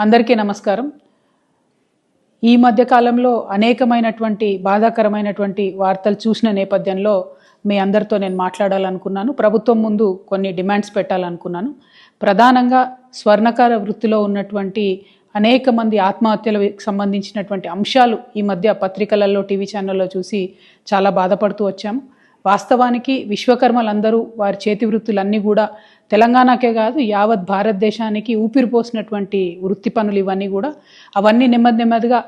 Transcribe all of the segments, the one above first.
అందరికీ నమస్కారం. ఈ మధ్య కాలంలో అనేకమైనటువంటి బాధాకరమైనటువంటి వార్తలు చూసిన నేపథ్యంలో మీ అందరితో నేను మాట్లాడాలనుకున్నాను. ప్రభుత్వం ముందు కొన్ని డిమాండ్స్ పెట్టాలనుకున్నాను. ప్రధానంగా స్వర్ణకార వృత్తిలో ఉన్నటువంటి అనేక మంది ఆత్మహత్యలకు సంబంధించినటువంటి అంశాలు ఈ మధ్య పత్రికలలో, టీవీ ఛానల్లో చూసి చాలా బాధపడుతూ వచ్చాము. వాస్తవానికి విశ్వకర్మలందరూ వారి చేతి వృత్తులన్నీ కూడా తెలంగాణకే కాదు యావత్ భారతదేశానికి ఊపిరిపోసినటువంటి వృత్తి పనులు ఇవన్నీ కూడా. అవన్నీ నెమ్మదిగా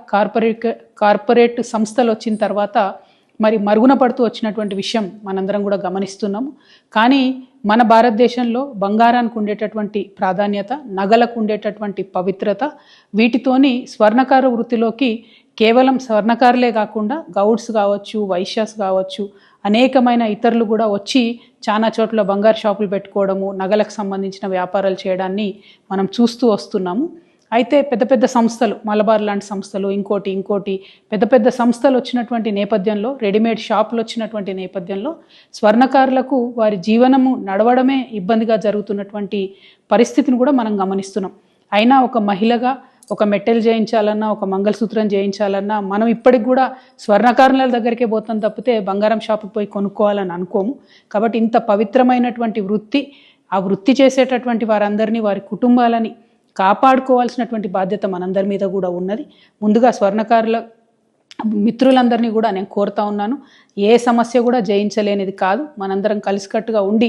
కార్పొరేట్ సంస్థలు వచ్చిన తర్వాత మరి మరుగున పడుతూ వచ్చినటువంటి విషయం మనందరం కూడా గమనిస్తున్నాము. కానీ మన భారతదేశంలో బంగారానికి ఉండేటటువంటి ప్రాధాన్యత, నగలకు ఉండేటటువంటి పవిత్రత, వీటితోని స్వర్ణకార వృత్తిలోకి కేవలం స్వర్ణకారులే కాకుండా గౌడ్స్ కావచ్చు, వైశ్యాస్ కావచ్చు, అనేకమైన ఇతరులు కూడా వచ్చి చాలా చోట్ల బంగారు షాపులు పెట్టుకోవడము, నగలకు సంబంధించిన వ్యాపారాలు చేయడాన్ని మనం చూస్తూ వస్తున్నాము. అయితే పెద్ద పెద్ద సంస్థలు, మలబార్ లాంటి సంస్థలు, ఇంకోటి పెద్ద పెద్ద సంస్థలు వచ్చినటువంటి నేపథ్యంలో, రెడీమేడ్ షాపులు వచ్చినటువంటి నేపథ్యంలో స్వర్ణకారులకు వారి జీవనము నడవడమే ఇబ్బందిగా జరుగుతున్నటువంటి పరిస్థితిని కూడా మనం గమనిస్తున్నాం. అయినా ఒక మహిళగా ఒక మెట్టెలు చేయించాలన్నా, ఒక మంగళసూత్రం చేయించాలన్నా మనం ఇప్పటికి కూడా స్వర్ణకారుల దగ్గరికే పోతాం తప్పితే బంగారం షాపుకి పోయి కొనుక్కోవాలని అనుకోము. కాబట్టి ఇంత పవిత్రమైనటువంటి వృత్తి, ఆ వృత్తి చేసేటటువంటి వారందరినీ, వారి కుటుంబాలని కాపాడుకోవాల్సినటువంటి బాధ్యత మనందరి మీద కూడా ఉన్నది. ముందుగా స్వర్ణకారుల మిత్రులందరినీ కూడా నేను కోరుతా ఉన్నాను, ఏ సమస్య కూడా జయించలేనిది కాదు. మనందరం కలిసికట్టుగా ఉండి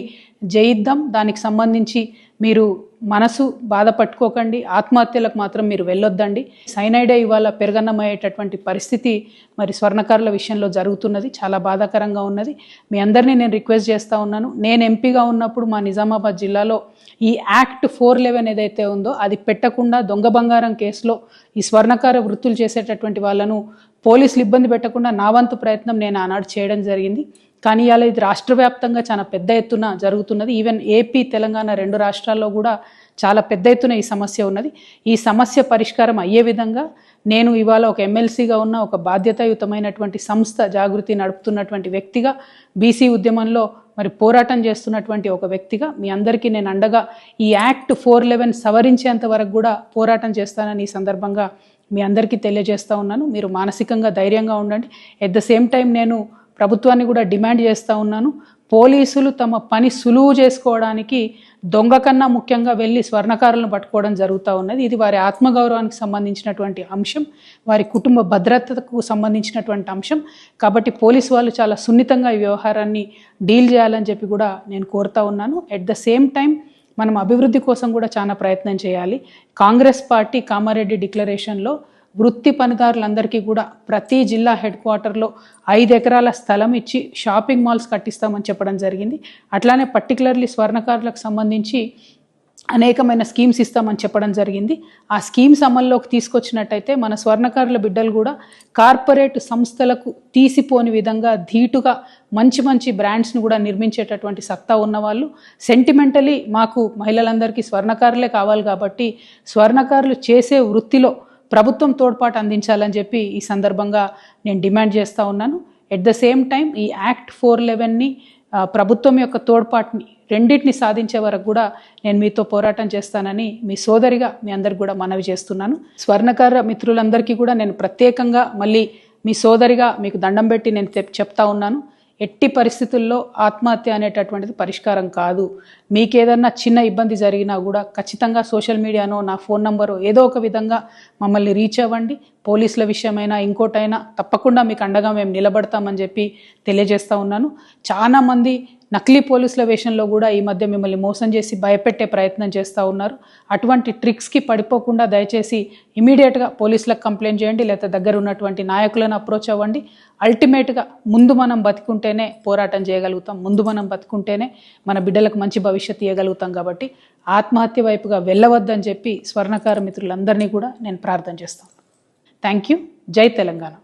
జయిద్దాం. దానికి సంబంధించి మీరు మనసు బాధపట్టుకోకండి, ఆత్మహత్యలకు మాత్రం మీరు వెళ్ళొద్దండి. సైనైడే ఇవాళ పెరగన్నమయ్యేటటువంటి పరిస్థితి మరి స్వర్ణకారుల విషయంలో జరుగుతున్నది. చాలా బాధాకరంగా ఉన్నది. మీ అందరినీ నేను రిక్వెస్ట్ చేస్తూ ఉన్నాను. నేను ఎంపీగా ఉన్నప్పుడు మా నిజామాబాద్ జిల్లాలో ఈ యాక్ట్ 411 ఏదైతే ఉందో అది పెట్టకుండా దొంగ బంగారం కేసులో ఈ స్వర్ణకార వృత్తులు చేసేటటువంటి వాళ్ళను పోలీసులు ఇబ్బంది పెట్టకుండా నా వంతు ప్రయత్నం నేను ఆనాడు చేయడం జరిగింది. కానీ ఇవాళ ఇది రాష్ట్ర వ్యాప్తంగా చాలా పెద్ద ఎత్తున జరుగుతున్నది. ఈవెన్ ఏపీ, తెలంగాణ 2 రాష్ట్రాల్లో కూడా చాలా పెద్ద ఎత్తున ఈ సమస్య ఉన్నది. ఈ సమస్య పరిష్కారం అయ్యే విధంగా నేను ఇవాళ ఒక ఎమ్మెల్సీగా ఉన్న ఒక బాధ్యతాయుతమైనటువంటి సంస్థ జాగృతి నడుపుతున్నటువంటి వ్యక్తిగా, బీసీ ఉద్యమంలో మరి పోరాటం చేస్తున్నటువంటి ఒక వ్యక్తిగా మీ అందరికీ నేను అండగా ఈ యాక్ట్ 411 సవరించేంత వరకు కూడా పోరాటం చేస్తానని ఈ సందర్భంగా మీ అందరికీ తెలియజేస్తూ ఉన్నాను. మీరు మానసికంగా ధైర్యంగా ఉండండి. ఎట్ ద సేమ్ టైం నేను ప్రభుత్వాన్ని కూడా డిమాండ్ చేస్తూ ఉన్నాను, పోలీసులు తమ పని సులువు చేసుకోవడానికి దొంగ కన్నా ముఖ్యంగా వెళ్ళి స్వర్ణకారులను పట్టుకోవడం జరుగుతూ ఉన్నది. ఇది వారి ఆత్మగౌరవానికి సంబంధించినటువంటి అంశం, వారి కుటుంబ భద్రతకు సంబంధించినటువంటి అంశం. కాబట్టి పోలీసు వాళ్ళు చాలా సున్నితంగా ఈ వ్యవహారాన్ని డీల్ చేయాలని చెప్పి కూడా నేను కోరుతా ఉన్నాను. ఎట్ ద సేమ్ టైం మనం అభివృద్ధి కోసం కూడా చాలా ప్రయత్నం చేయాలి. కాంగ్రెస్ పార్టీ కామారెడ్డి డిక్లరేషన్లో వృత్తి పనిదారులందరికీ కూడా ప్రతి జిల్లా హెడ్ క్వార్టర్లో 5 ఎకరాల స్థలం ఇచ్చి షాపింగ్ మాల్స్ కట్టిస్తామని చెప్పడం జరిగింది. అట్లానే పర్టికులర్లీ స్వర్ణకారులకు సంబంధించి అనేకమైన స్కీమ్స్ ఇస్తామని చెప్పడం జరిగింది. ఆ స్కీమ్స్ అమల్లోకి తీసుకొచ్చినట్టయితే మన స్వర్ణకారుల బిడ్డలు కూడా కార్పొరేట్ సంస్థలకు తీసిపోని విధంగా ధీటుగా మంచి బ్రాండ్స్ని కూడా నిర్మించేటటువంటి సత్తా ఉన్నవాళ్ళు, సెంటిమెంటలీ మాకు మహిళలందరికీ స్వర్ణకారులే కావాలి కాబట్టి స్వర్ణకారులు చేసే వృత్తిలో ప్రభుత్వం తోడ్పాటు అందించాలని చెప్పి ఈ సందర్భంగా నేను డిమాండ్ చేస్తూ ఉన్నాను. ఎట్ ద సేమ్ టైం ఈ యాక్ట్ 411ని ప్రభుత్వం యొక్క తోడ్పాటుని రెండింటిని సాధించే వరకు కూడా నేను మీతో పోరాటం చేస్తానని మీ సోదరిగా మీ అందరికి కూడా మనవి చేస్తున్నాను. స్వర్ణకార మిత్రులందరికీ కూడా నేను ప్రత్యేకంగా మళ్ళీ మీ సోదరిగా మీకు దండం పెట్టి నేను చెప్తా ఉన్నాను, ఎట్టి పరిస్థితుల్లో ఆత్మహత్య అనేటటువంటిది పరిష్కారం కాదు. మీకేదన్నా చిన్న ఇబ్బంది జరిగినా కూడా ఖచ్చితంగా సోషల్ మీడియానో, నా ఫోన్ నంబరో ఏదో ఒక విధంగా మమ్మల్ని రీచ్ అవ్వండి. పోలీసుల విషయమైనా ఇంకోటైనా తప్పకుండా మీకు అండగా మేము నిలబడతామని చెప్పి తెలియజేస్తూ ఉన్నాను. చాలామంది నకిలీ పోలీసుల వేషంలో కూడా ఈ మధ్య మిమ్మల్ని మోసం చేసి భయపెట్టే ప్రయత్నం చేస్తూ ఉన్నారు. అటువంటి ట్రిక్స్కి పడిపోకుండా దయచేసి ఇమీడియట్గా పోలీసులకు కంప్లైంట్ చేయండి, లేకపోతే దగ్గర ఉన్నటువంటి నాయకులను అప్రోచ్ అవ్వండి. అల్టిమేట్గా ముందు మనం బతికుంటేనే పోరాటం చేయగలుగుతాం, ముందు మనం బతికుంటేనే మన బిడ్డలకు మంచి భవిష్యత్తు ఇవ్వగలుగుతాం. కాబట్టి ఆత్మహత్య వైపుగా వెళ్ళవద్దని చెప్పి స్వర్ణకార మిత్రులందరినీ కూడా నేను ప్రార్థన చేస్తాను. Thank you. జై తెలంగాణ.